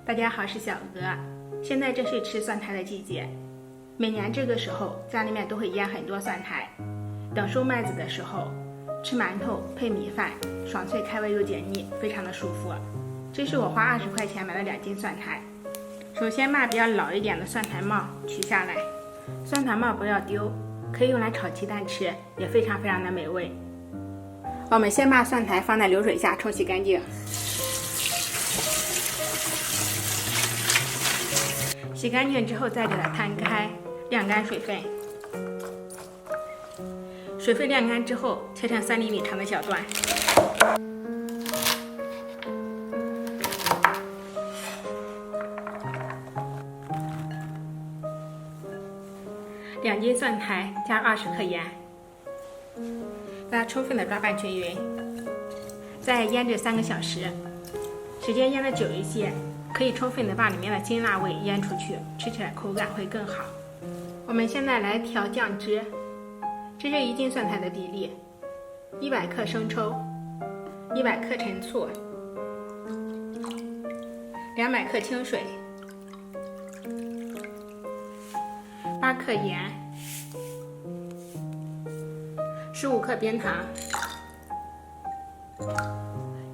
大家好，是小鹅。现在正是吃蒜苔的季节，每年这个时候家里面都会腌很多蒜苔，等收麦子的时候吃馒头配米饭，爽脆开胃又解腻，非常的舒服。这是我花20块钱买的2斤蒜苔。首先把比较老一点的蒜苔帽取下来，蒜苔帽不要丢，可以用来炒鸡蛋吃，也非常的美味。我们先把蒜苔放在流水下冲洗干净，洗干净之后再给它摊开，晾干水分。水分晾干之后，切成3厘米长的小段。2斤蒜苔加20克盐，把它充分的抓拌均匀，再腌制3个小时。时间腌的久一些，可以充分的把里面的辛辣味腌出去，吃起来口感会更好。我们现在来调酱汁，这是1斤蒜苔的比例：100克生抽，100克陈醋，200克清水，8克盐，15克冰糖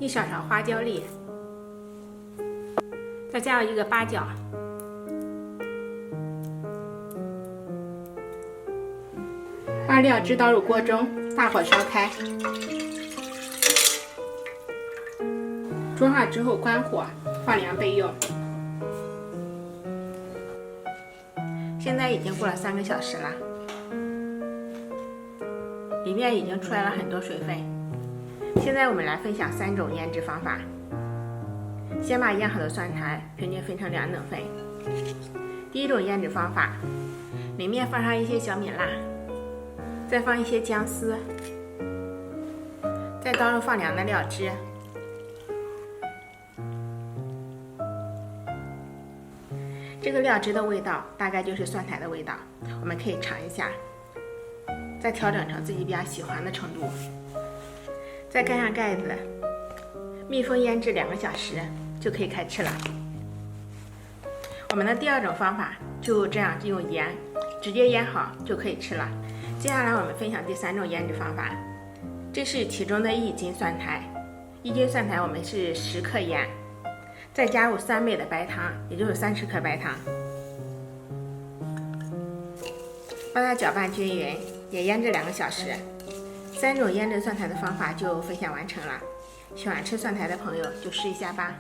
，1小勺花椒粒，再加入1个八角，把料汁倒入锅中，大火烧开，中化之后关火，放凉备用。现在已经过了3个小时了，里面已经出来了很多水分。现在我们来分享3种腌制方法。先把腌好的蒜苔平均分成2等份。第一种腌制方法，里面放上一些小米辣，再放一些姜丝，再倒入放凉的料汁，这个料汁的味道大概就是蒜苔的味道，我们可以尝一下，再调整成自己比较喜欢的程度，再盖上盖子，密封腌制2个小时就可以开吃了。我们的第2种方法就这样用盐直接腌好就可以吃了。接下来我们分享第3种腌制方法，这是其中的1斤蒜苔，1斤蒜苔我们是10克盐，再加入3倍的白糖，也就是30克白糖，把它搅拌均匀，也腌制2个小时。3种腌制蒜苔的方法就分享完成了，喜欢吃蒜苔的朋友就试一下吧。